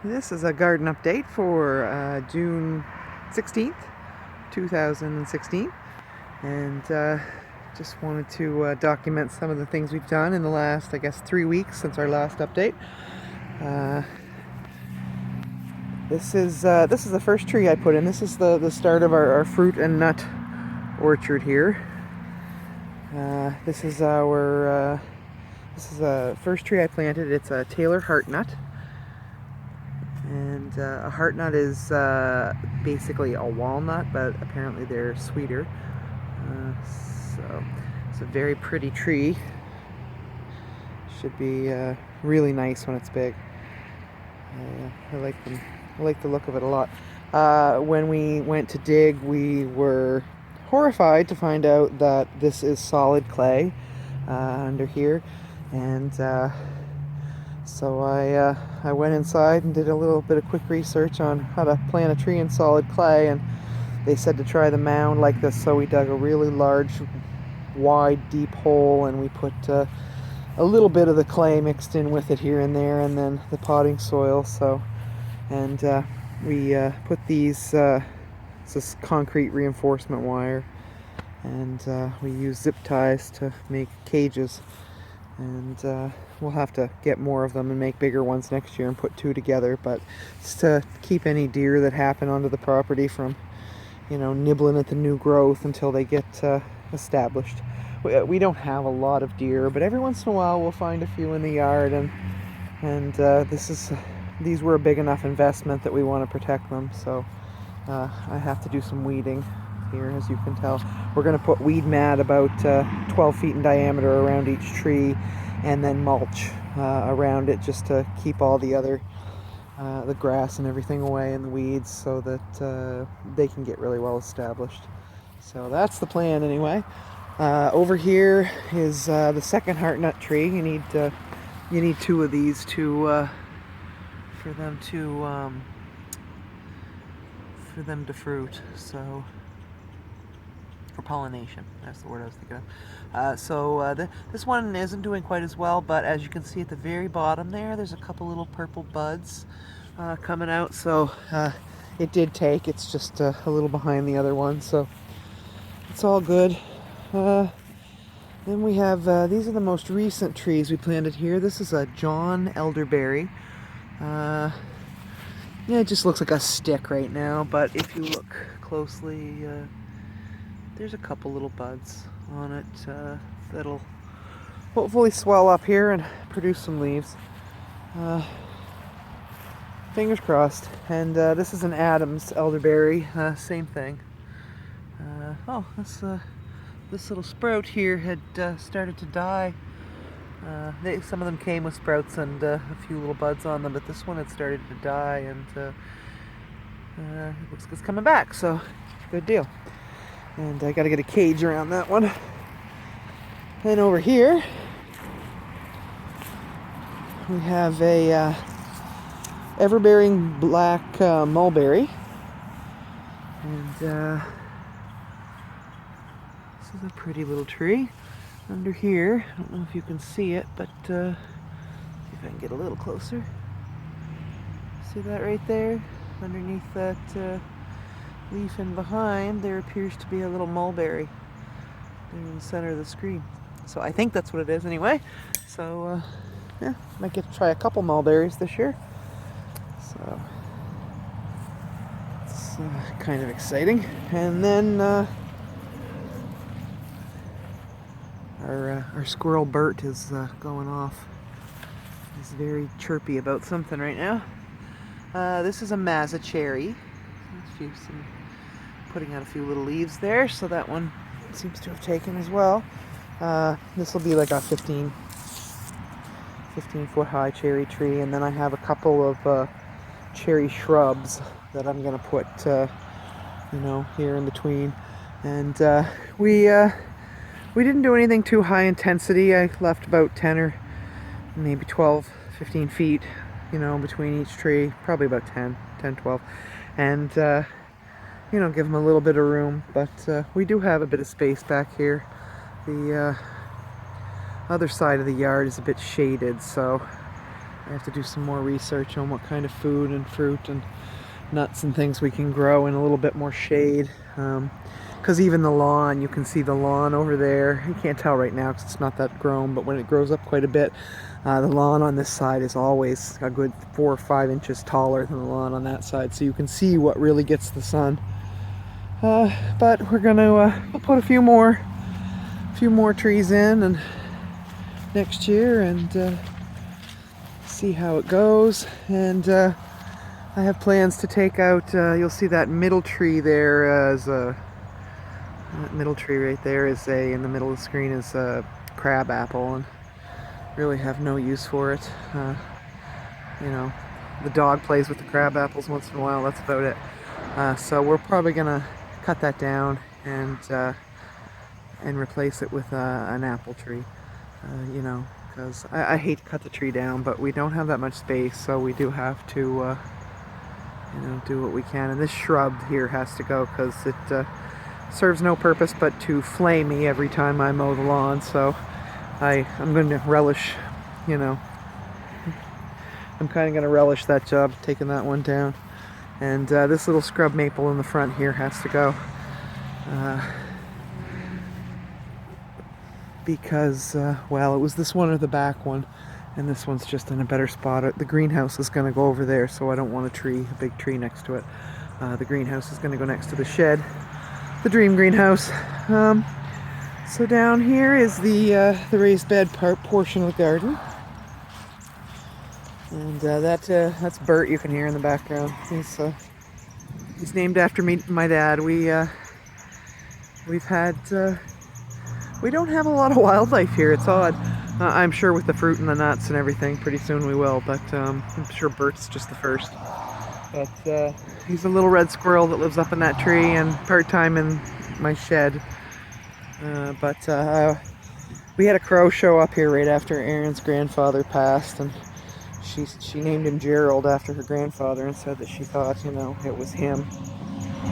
This is a garden update for June 16th, 2016, and just wanted to document some of the things we've done in the last, I guess, 3 weeks since our last update. This is the first tree I put in. This is the start of our fruit and nut orchard here. This is the first tree I planted. It's a Taylor heart nut. And a heart nut is basically a walnut, but apparently they're sweeter. So it's a very pretty tree. Should be really nice when it's big. I like them. I like the look of it a lot. When we went to dig, we were horrified to find out that this is solid clay under here, and so I went inside and did a little bit of quick research on how to plant a tree in solid clay, and they said to try the mound like this. So we dug a really large, wide, deep hole, and we put a little bit of the clay mixed in with it here and there, and then the potting soil. And we put these, this concrete reinforcement wire, and we use zip ties to make cages. And we'll have to get more of them and make bigger ones next year and put two together, but it's to keep any deer that happen onto the property from, nibbling at the new growth until they get established. We don't have a lot of deer, but every once in a while we'll find a few in the yard, and these were a big enough investment that we want to protect them. So I have to do some weeding here, as you can tell. We're going to put weed mat about 12 feet in diameter around each tree, and then mulch around it just to keep all the other the grass and everything away and the weeds, so that they can get really well established. So that's the plan anyway. Over here is the second heart nut tree. You need two of these to for them to fruit. So for pollination, that's the word I was thinking of. This one isn't doing quite as well, but as you can see at the very bottom there's a couple little purple buds coming out. So it did take. It's just a little behind the other one, so it's all good. Then we have these are the most recent trees we planted here. This is a John elderberry. Yeah, it just looks like a stick right now, but if you look closely, there's a couple little buds on it that'll hopefully swell up here and produce some leaves. Fingers crossed. And this is an Adams elderberry, same thing. This little sprout here had started to die. Some of them came with sprouts and a few little buds on them, but this one had started to die, and it looks like it's coming back, so good deal. And I gotta get a cage around that one. And over here we have a ever-bearing black mulberry, and this is a pretty little tree. Under here, I don't know if you can see it, but see if I can get a little closer. See that right there? Underneath that leaf and behind, there appears to be a little mulberry there in the center of the screen. So I think that's what it is anyway. So yeah, might get to try a couple mulberries this year. So it's kind of exciting. And then our squirrel Bert is going off. He's very chirpy about something right now. This is a Mazza cherry. Putting out a few little leaves there, so that one seems to have taken as well. This will be like a 15 foot high cherry tree, and then I have a couple of cherry shrubs that I'm going to put here in between. And we didn't do anything too high intensity. I left about 10 or maybe 12, 15 feet, between each tree. Probably about 10, 12. And, give them a little bit of room. But we do have a bit of space back here. The other side of the yard is a bit shaded, so I have to do some more research on what kind of food and fruit and nuts and things we can grow in a little bit more shade. Because even the lawn, you can see the lawn over there. You can't tell right now because it's not that grown, but when it grows up quite a bit, the lawn on this side is always a good 4 or 5 inches taller than the lawn on that side, so you can see what really gets the sun. But we're gonna we'll put a few more trees in and next year and see how it goes. And I have plans to take out, you'll see that middle tree there as a, that middle tree right there is a, in the middle of the screen is a crab apple, and really have no use for it. You know, the dog plays with the crab apples once in a while, that's about it. So we're probably gonna cut that down and replace it with an apple tree. You know, because I hate to cut the tree down, but we don't have that much space, so we do have to you know, do what we can. And this shrub here has to go because it serves no purpose but to flay me every time I mow the lawn. So I'm going to relish, you know, I'm kind of going to relish that job, taking that one down. And this little scrub maple in the front here has to go. Because, well, it was this one or the back one, and this one's just in a better spot. The greenhouse is going to go over there, so I don't want a big tree next to it. The greenhouse is going to go next to the shed, the dream greenhouse. So down here is the raised bed portion of the garden, and that's Bert. You can hear in the background. He's named after my dad. We don't have a lot of wildlife here. It's odd. I'm sure with the fruit and the nuts and everything, pretty soon we will, but I'm sure Bert's just the first. But he's a little red squirrel that lives up in that tree and part-time in my shed. We had a crow show up here right after Aaron's grandfather passed, and she named him Gerald after her grandfather and said that she thought, you know, it was him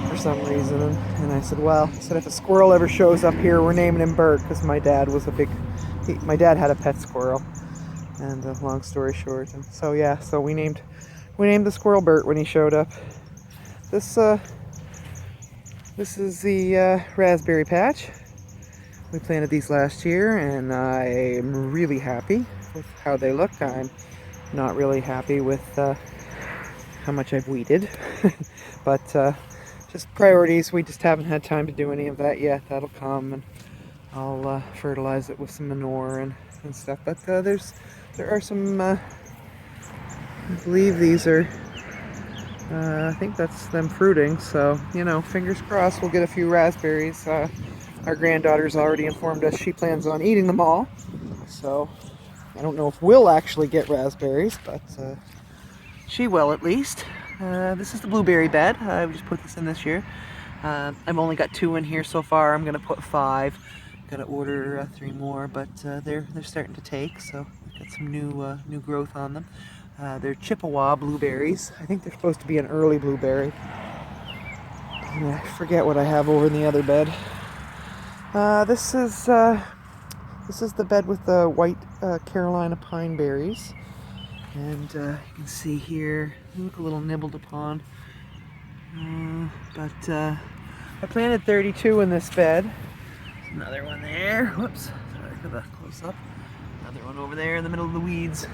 for some reason. And I said, well, if a squirrel ever shows up here, we're naming him Bert, because my dad was my dad had a pet squirrel. And long story short, and so yeah, so we named the squirrel Bert when he showed up. This is the raspberry patch. We planted these last year, and I'm really happy with how they look. I'm not really happy with how much I've weeded, but just priorities. We just haven't had time to do any of that yet. That'll come, and I'll fertilize it with some manure and stuff. But there are some, I believe these are, I think that's them fruiting. So, you know, fingers crossed we'll get a few raspberries. Our granddaughter's already informed us she plans on eating them all. So I don't know if we'll actually get raspberries, but she will at least. This is the blueberry bed. I just put this in this year. I've only got 2 in here so far. I'm gonna put 5. Gotta order 3 more, but they're starting to take. So got some new growth on them. They're Chippewa blueberries. I think they're supposed to be an early blueberry. I forget what I have over in the other bed. This is the bed with the white Carolina pine berries. And you can see here, they look a little nibbled upon. But I planted 32 in this bed. There's another one there. Whoops, sorry for the close up. Another one over there in the middle of the weeds.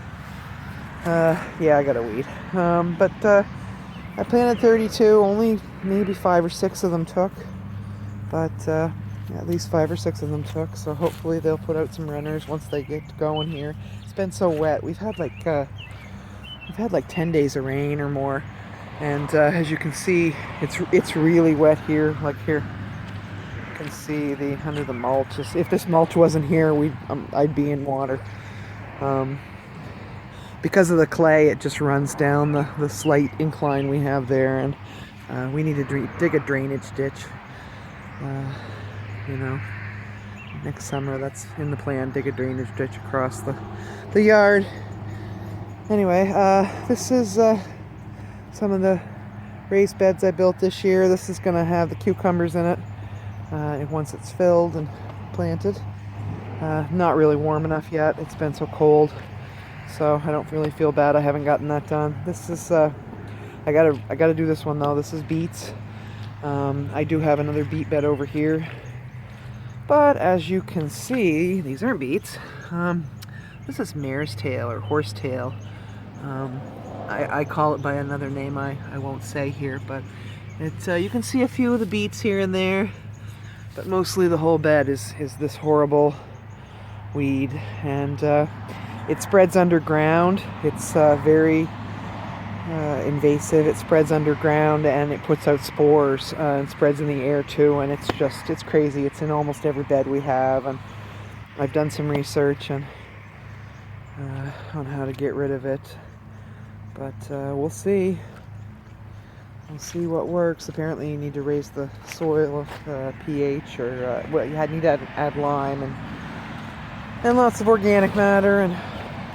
Yeah, I got a weed. I planted 32, only maybe 5 or 6 of them took. But at least 5 or 6 of them took, so hopefully they'll put out some runners once they get going here. It's been so wet. We've had like 10 days of rain or more, and as you can see, it's really wet here. Like here, you can see under the mulch. If this mulch wasn't here, I'd be in water. Because of the clay, it just runs down the slight incline we have there, and we need to dig a drainage ditch. You know, next summer, that's in the plan, dig a drainage ditch across the yard. Anyway, this is some of the raised beds I built this year. This is going to have the cucumbers in it once it's filled and planted. Not really warm enough yet. It's been so cold. so I don't really feel bad I haven't gotten that done. This is I gotta do this one though. This is beets. I do have another beet bed over here, but as you can see, these aren't beets. This is mare's tail or horsetail. I call it by another name I won't say here, but it's you can see a few of the beets here and there, but mostly the whole bed is this horrible weed, and it spreads underground. It's very invasive. It spreads underground and it puts out spores and spreads in the air too, and it's crazy. It's in almost every bed we have, and I've done some research on how to get rid of it, but we'll see. We'll see what works. Apparently you need to raise the soil pH, or well, you need to add lime and lots of organic matter, and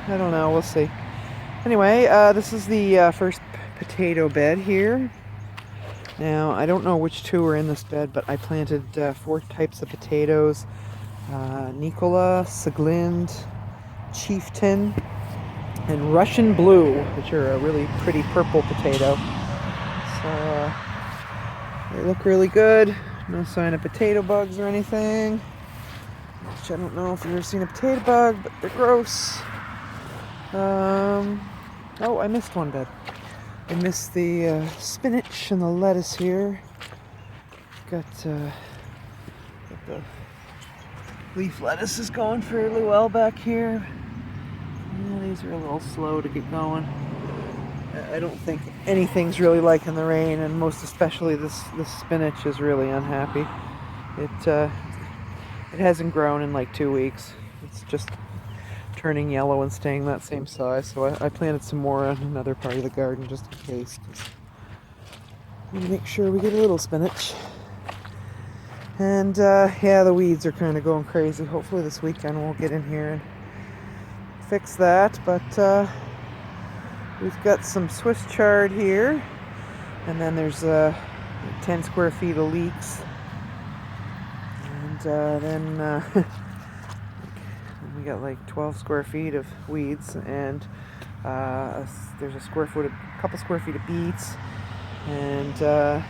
I don't know, we'll see. Anyway, this is the first potato bed here. Now, I don't know which two are in this bed, but I planted 4 types of potatoes. Nicola, Siglind, Chieftain, and Russian Blue, which are a really pretty purple potato. So, they look really good. No sign of potato bugs or anything. Which I don't know if you've ever seen a potato bug, but they're gross. Oh, I missed one bed. I missed the spinach and the lettuce here. Got the leaf lettuce is going fairly well back here. Yeah, these are a little slow to get going. I don't think anything's really liking the rain, and most especially this spinach is really unhappy. It hasn't grown in like 2 weeks. It's just turning yellow and staying that same size, so I planted some more on another part of the garden just in case. We make sure we get a little spinach. And yeah, the weeds are kind of going crazy. Hopefully this weekend we'll get in here and fix that, but we've got some Swiss chard here, and then there's 10 square feet of leeks, and then we got like 12 square feet of weeds, and there's a couple square feet of beets, and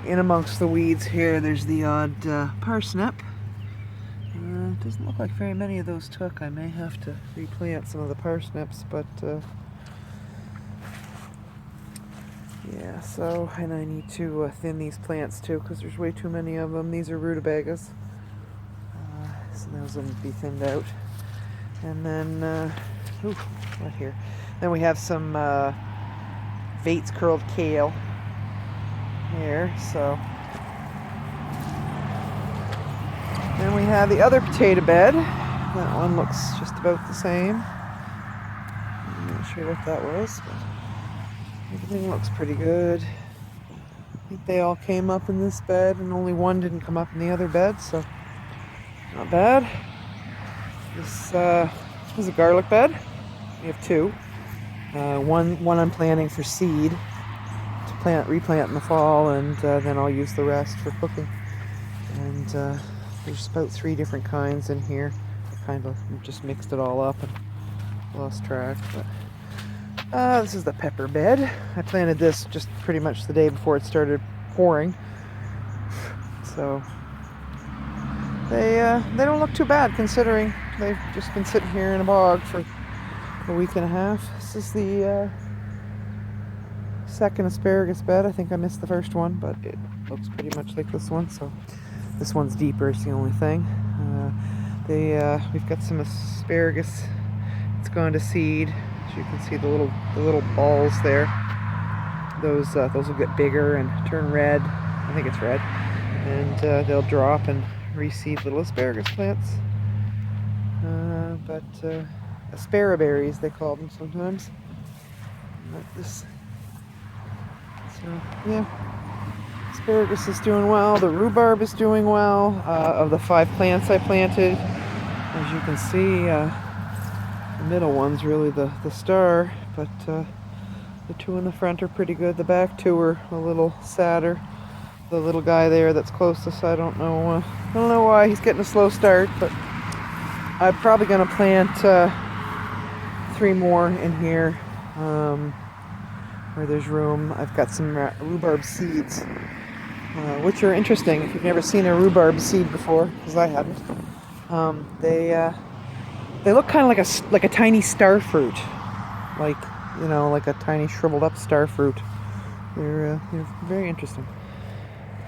in amongst the weeds here there's the odd parsnip. It doesn't look like very many of those took. I may have to replant some of the parsnips, but yeah, so, and I need to thin these plants too, because there's way too many of them. These are rutabagas, so those will be thinned out. And then, ooh, what here? Then we have some Vates curled kale here, so. Then we have the other potato bed. That one looks just about the same. I'm not sure what that was, but everything looks pretty good. I think they all came up in this bed, and only one didn't come up in the other bed, so not bad. This is a garlic bed. We have 2. One I'm planting for seed to replant in the fall, and then I'll use the rest for cooking. And there's about 3 different kinds in here. I kind of just mixed it all up and lost track, but this is the pepper bed. I planted this just pretty much the day before it started pouring, so they don't look too bad considering they've just been sitting here in a bog for a week and a half. This is the second asparagus bed. I think I missed the first one, but it looks pretty much like this one, so this one's deeper is the only thing. We've got some asparagus. It's gone to seed. As you can see, the little balls there. Those will get bigger and turn red. I think it's red, and they'll drop and reseed little asparagus plants. But asparaberries they call them sometimes. Like this. So yeah, asparagus is doing well. The rhubarb is doing well. Of the 5 plants I planted, as you can see, the middle one's really the star, but the 2 in the front are pretty good. The back 2 are a little sadder. The little guy there that's closest, I don't know why he's getting a slow start, but I'm probably going to plant 3 more in here where there's room. I've got some rhubarb seeds, which are interesting if you've never seen a rhubarb seed before, because I hadn't. They look kind of like a tiny star fruit, like like a tiny shriveled up star fruit. They're very interesting.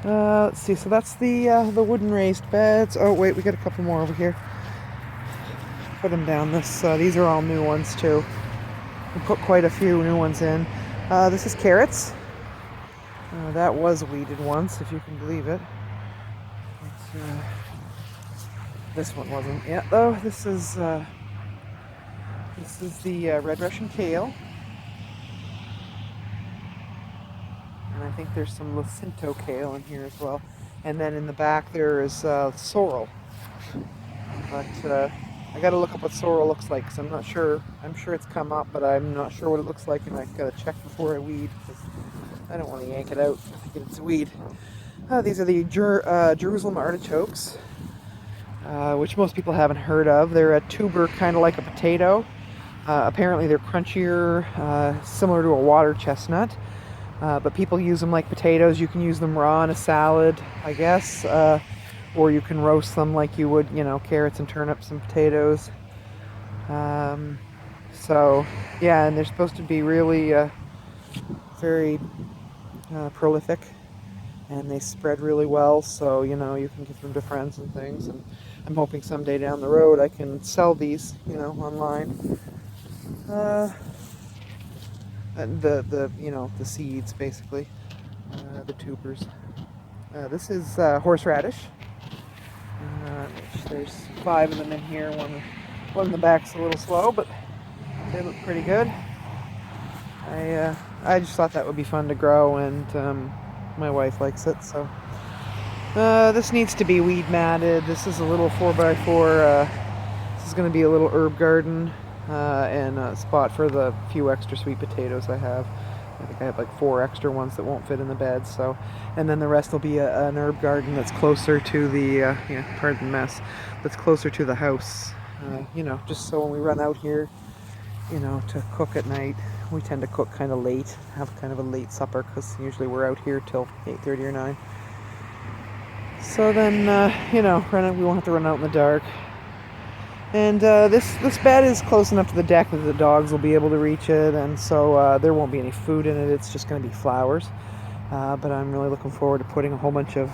Let's see. So that's the wooden raised beds. Oh wait, we got a couple more over here. Put them down. These are all new ones too. We put quite a few new ones in. This is carrots. That was weeded once, if you can believe it. This one wasn't yet though. This is the red Russian kale. And I think there's some Jacinto kale in here as well. And then in the back there is sorrel. But I gotta look up what sorrel looks like, because I'm not sure. I'm sure it's come up, but I'm not sure what it looks like, and I gotta check before I weed, because I don't want to yank it out thinking it's a weed. These are the Jerusalem artichokes, which most people haven't heard of. They're a tuber, kind of like a potato. Apparently they're crunchier, similar to a water chestnut. But people use them like potatoes. You can use them raw in a salad, I guess. Or you can roast them like you would, carrots and turnips and potatoes. So, yeah, and they're supposed to be really very prolific. And they spread really well, so, you can give them to friends and things. And I'm hoping someday down the road I can sell these, online. The seeds, basically, the tubers. This is horseradish. There's 5 of them in here. One in the back's a little slow, but they look pretty good. I just thought that would be fun to grow, and my wife likes it, so. This needs to be weed matted. This is a little 4x4. This is going to be a little herb garden. And a spot for the few extra sweet potatoes I have. I think I have like 4 extra ones that won't fit in the bed. So, and then the rest will be an herb garden that's closer to the pardon the mess, that's closer to the house. Just so when we run out here, to cook at night, we tend to cook kind of late, have kind of a late supper, because usually we're out here till 8:30 or 9. So then, we won't have to run out in the dark. And this bed is close enough to the deck that the dogs will be able to reach it, and so there won't be any food in it. It's just going to be flowers. But I'm really looking forward to putting a whole bunch of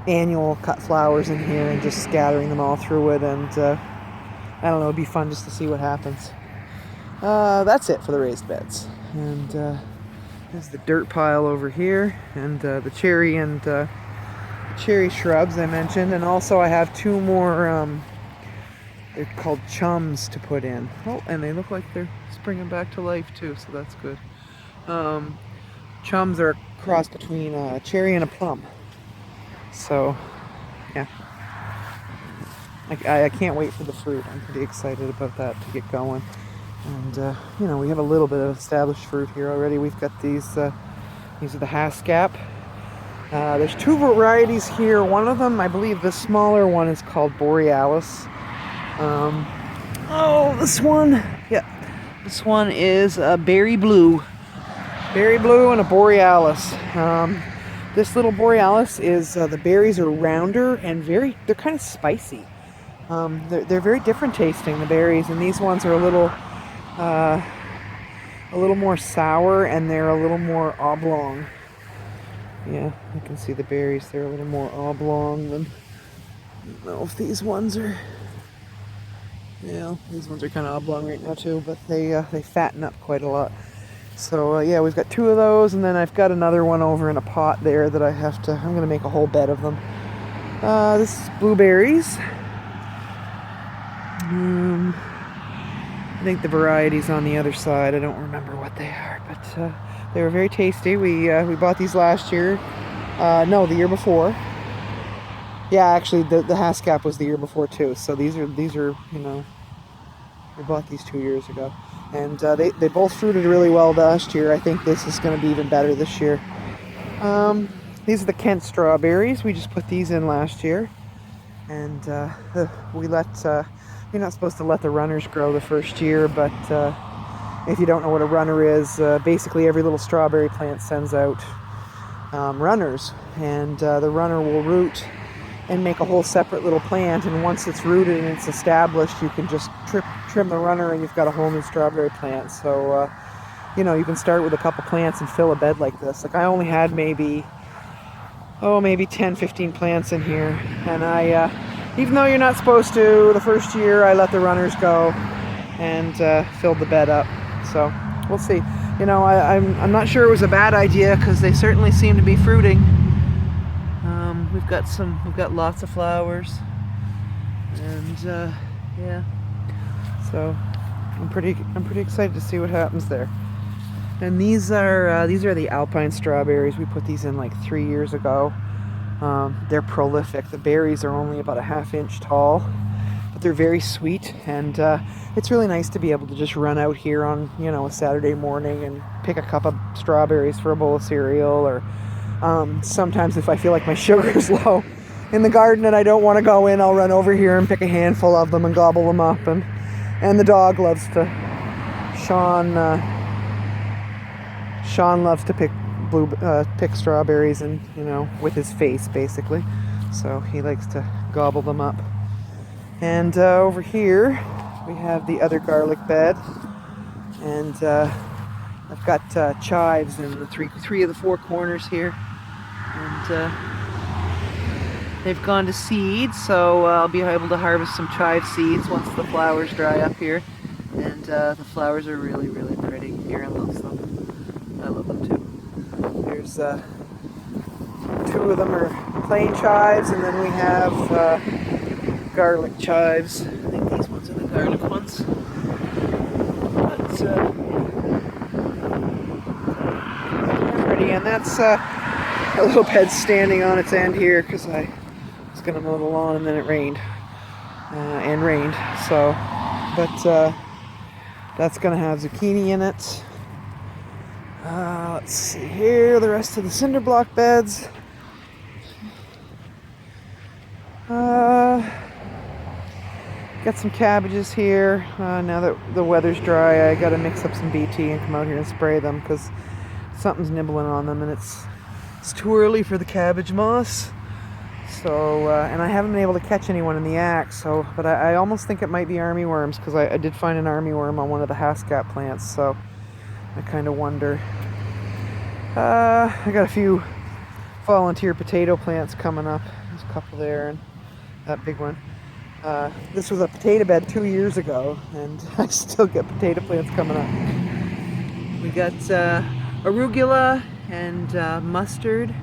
annual cut flowers in here and just scattering them all through it. And I don't know, it'd be fun just to see what happens. That's it for the raised beds. And there's the dirt pile over here, and the cherry and cherry shrubs I mentioned, and also I have 2 more. They're called chums to put in. Oh, and they look like they're springing back to life too, so that's good. Chums are a cross between a cherry and a plum. So, yeah. I can't wait for the fruit. I'm pretty excited about that to get going. And, we have a little bit of established fruit here already. We've got these are the Haskap. There's 2 varieties here. One of them, I believe the smaller one, is called Borealis. This one. Yeah. This one is a berry blue. Berry blue and a Borealis. This little Borealis is, the berries are rounder and they're kind of spicy. They're very different tasting, the berries, and these ones are a little more sour, and they're a little more oblong. Yeah, you can see the berries, they're a little more oblong than, I don't know if these ones are. Yeah, these ones are kind of oblong right now too, but they fatten up quite a lot. So yeah, we've got 2 of those, and then I've got another one over in a pot there that I'm going to make a whole bed of them. This is blueberries. I think the variety's on the other side. I don't remember what they are, but they were very tasty. We bought these last year. No, the year before. Yeah, actually, the Haskap was the year before too. So these are we bought these 2 years ago, and they both fruited really well last year. I think this is going to be even better this year. These are the Kent strawberries. We just put these in last year, and we let You're not supposed to let the runners grow the first year, but if you don't know what a runner is, basically every little strawberry plant sends out runners, and the runner will root and make a whole separate little plant, and once it's rooted and it's established, you can just trim the runner and you've got a whole new strawberry plant. So you know, you can start with a couple plants and fill a bed like this. Like I only had maybe 10-15 plants in here, and I even though you're not supposed to, the first year I let the runners go and filled the bed up. So we'll see. You know, I'm not sure it was a bad idea, because they certainly seem to be fruiting. We've got lots of flowers, and yeah. So I'm pretty excited to see what happens there. And these are the alpine strawberries. We put these in like 3 years ago. They're prolific. The berries are only about a ½ inch tall, but they're very sweet, and it's really nice to be able to just run out here on, you know, a Saturday morning and pick a cup of strawberries for a bowl of cereal, or sometimes if I feel like my sugar is low in the garden and I don't want to go in, I'll run over here and pick a handful of them and gobble them up. And the dog loves to, Sean loves to pick strawberries, and, you know, with his face basically, so he likes to gobble them up. And over here we have the other garlic bed, and I've got chives in the three of the 4 corners here, and they've gone to seed, so I'll be able to harvest some chive seeds once the flowers dry up here. And the flowers are really, really pretty. Aaron loves them. I love them too. There's 2 of them are plain chives, and then we have garlic chives. I think these ones are the garlic ones. But pretty, and that's a little bed standing on its end here, because I was going to mow the lawn and then it rained. So, but that's going to have zucchini in it. Let's see here, the rest of the cinder block beds. Got some cabbages here. Now that the weather's dry, I got to mix up some BT and come out here and spray them, because something's nibbling on them, and it's too early for the cabbage moss. So, and I haven't been able to catch anyone in the axe, so, but I almost think it might be armyworms, because I did find an armyworm on one of the hascap plants, so I kind of wonder. I got a few volunteer potato plants coming up. There's a couple there, and that big one. This was a potato bed 2 years ago, and I still get potato plants coming up. We got arugula and mustard,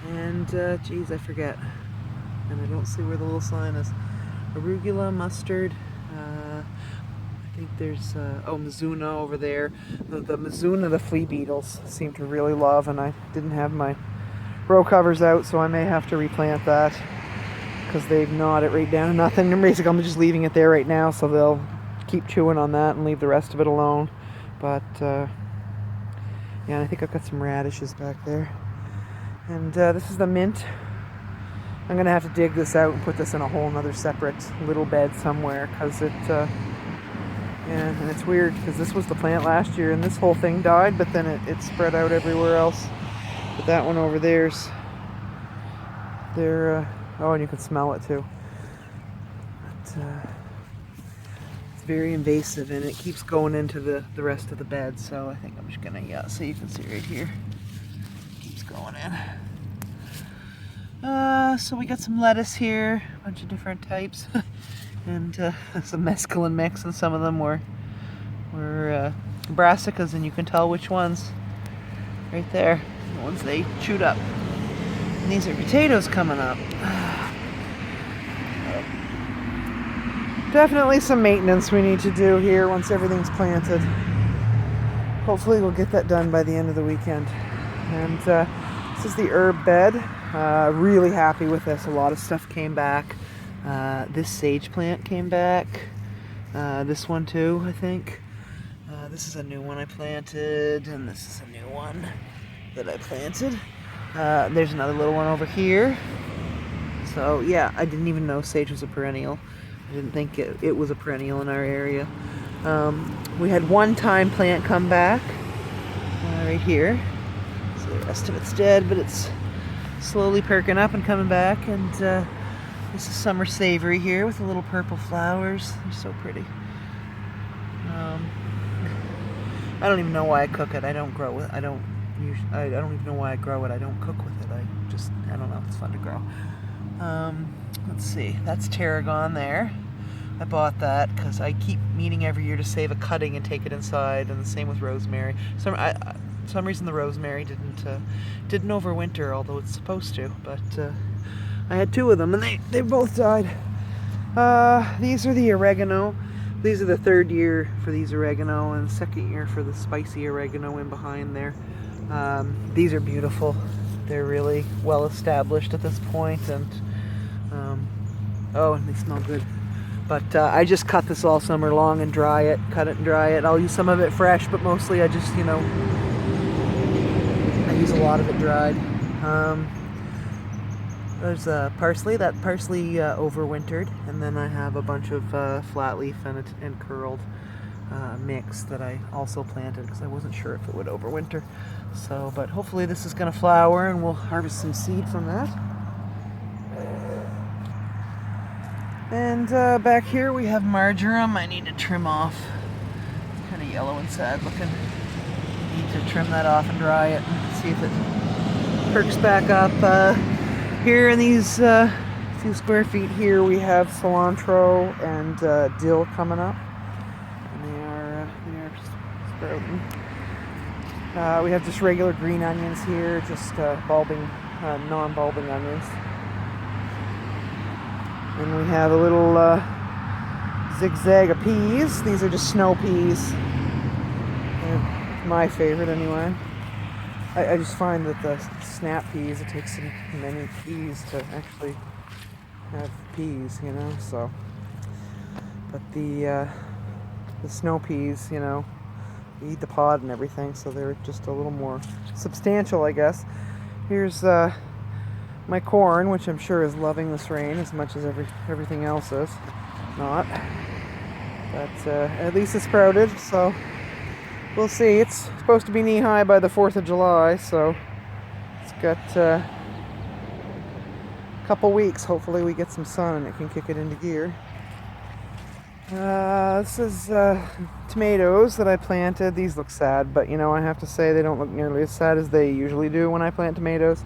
and geez, I forget, and I don't see where the little sign is. Arugula, mustard, I think there's Mizuna over there. The Mizuna the flea beetles seem to really love, and I didn't have my row covers out, so I may have to replant that, because they've gnawed it right down to nothing. And basically I'm just leaving it there right now, so they'll keep chewing on that and leave the rest of it alone. But yeah, and I think I've got some radishes back there. And this is the mint. I'm gonna have to dig this out and put this in a whole another separate little bed somewhere, because it yeah, and it's weird, because this was the plant last year and this whole thing died, but then it spread out everywhere else. But that one over there's oh, and you can smell it too. But, it's very invasive, and it keeps going into the rest of the bed, so I think I'm just gonna, yeah, so you can see right here, keeps going in. So we got some lettuce here, a bunch of different types, and some mesclun mix, and some of them were brassicas, and you can tell which ones right there, the ones they chewed up. And these are potatoes coming up. Definitely some maintenance we need to do here once everything's planted. Hopefully we'll get that done by the end of the weekend. And this is the herb bed. Really happy with this. A lot of stuff came back. This sage plant came back. This one too, I think. This is a new one I planted, and this is a new one that I planted. There's another little one over here. So yeah, I didn't even know sage was a perennial. I didn't think it was a perennial in our area. We had one thyme plant come back right here. So the rest of it's dead, but it's slowly perking up and coming back. And this is summer savory here with the little purple flowers. They're so pretty. I don't even know why I cook it. I don't grow it. I don't even know why I grow it. I don't cook with it. I don't know. It's fun to grow. Let's see. That's tarragon there. I bought that because I keep meaning every year to save a cutting and take it inside, and the same with rosemary. For some reason the rosemary didn't overwinter, although it's supposed to. But I had two of them, and they both died. These are the oregano. These are the third year for these oregano, and second year for the spicy oregano in behind there. These are beautiful. They're really well established at this point, and and they smell good. But I just cut this all summer long and dry it, cut it and dry it. I'll use some of it fresh, but mostly I just, I use a lot of it dried. There's parsley. That parsley overwintered, and then I have a bunch of flat leaf and curled mix that I also planted because I wasn't sure if it would overwinter. So, but hopefully this is going to flower and we'll harvest some seed from that. And back here we have marjoram. I need to trim off. It's kind of yellow and sad looking. I need to trim that off and dry it and see if it perks back up. Here in these few square feet here we have cilantro and dill coming up. And they are sprouting. We have just regular green onions here, just bulbing, non-bulbing onions. And we have a little zigzag of peas. These are just snow peas. They're my favorite anyway. I just find that the snap peas, it takes many peas to actually have peas, so. But the snow peas, you eat the pod and everything, so they're just a little more substantial, I guess. Here's my corn, which I'm sure is loving this rain as much as everything else is. Not. But at least it's sprouted, so we'll see. It's supposed to be knee-high by the 4th of July, so it's got a couple weeks. Hopefully we get some sun and it can kick it into gear. This is tomatoes that I planted. These look sad, but I have to say they don't look nearly as sad as they usually do when I plant tomatoes.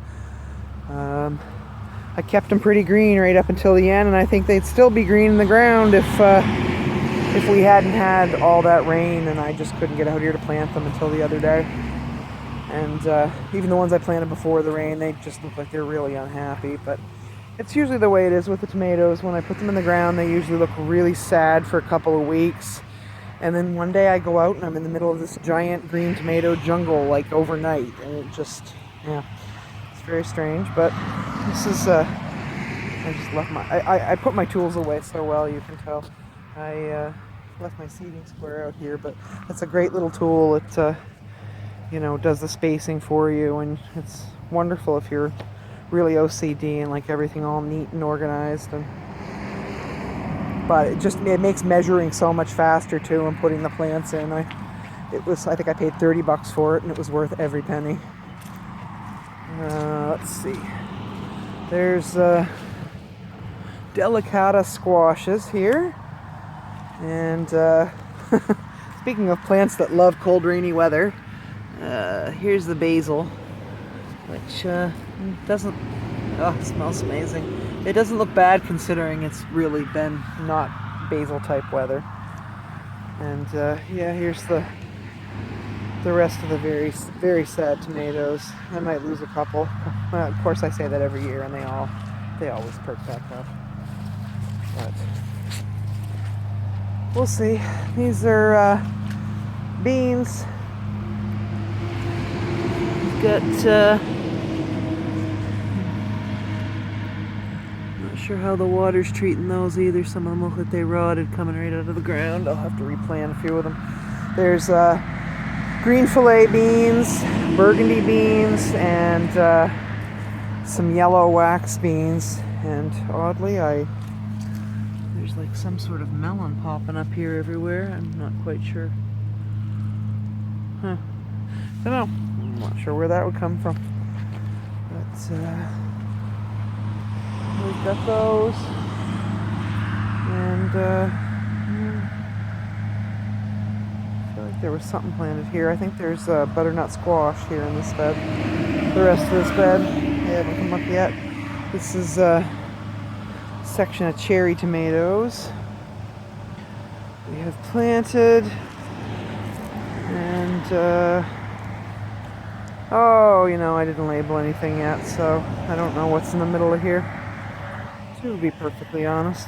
I kept them pretty green right up until the end, and I think they'd still be green in the ground if we hadn't had all that rain and I just couldn't get out here to plant them until the other day. And even the ones I planted before the rain, they just look like they're really unhappy. But it's usually the way it is with the tomatoes. When I put them in the ground, they usually look really sad for a couple of weeks. And then one day I go out and I'm in the middle of this giant green tomato jungle like overnight. And it just, it's very strange. But this is, I just left I put my tools away so well, you can tell. I left my seeding square out here, but it's a great little tool. It, does the spacing for you, and it's wonderful if you're really OCD and like everything all neat and organized. But it makes measuring so much faster too, and putting the plants in. I think I paid $30 for it, and it was worth every penny. Let's see. There's delicata squashes here. And speaking of plants that love cold, rainy weather, here's the basil, which doesn't, it smells amazing. It doesn't look bad considering it's really been not basil type weather. And here's the rest of the very, very sad tomatoes. I might lose a couple. Of course I say that every year, and they always perk back up. But we'll see. These are beans. We've got, not sure how the water's treating those either. Some of them look like they rotted coming right out of the ground. I'll have to replant a few of them. There's green fillet beans, burgundy beans, and some yellow wax beans. And oddly, there's there's like some sort of melon popping up here everywhere. I'm not quite sure. Huh. Don't know. I'm not sure where that would come from. But we've got those. And I feel like there was something planted here. I think there's butternut squash here in this bed. The rest of this bed, they haven't come up yet. This is a section of cherry tomatoes we have planted. And oh, you know, I didn't label anything yet, so I don't know what's in the middle of here, to be perfectly honest.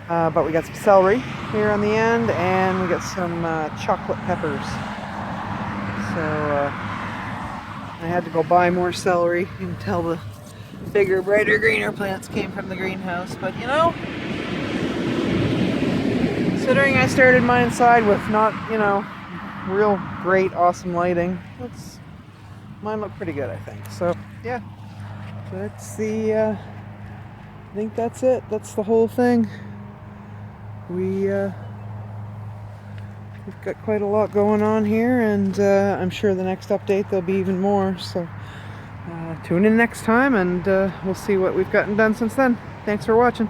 But we got some celery here on the end, and we got some chocolate peppers. So I had to go buy more celery. You can tell the bigger, brighter, greener plants came from the greenhouse. But you know, considering I started my inside with not, you know, real great, awesome lighting, mine look pretty good, I think. So yeah, that's the, I think that's it. That's the whole thing. We've got quite a lot going on here, and I'm sure the next update there'll be even more. So tune in next time, and we'll see what we've gotten done since then. Thanks for watching.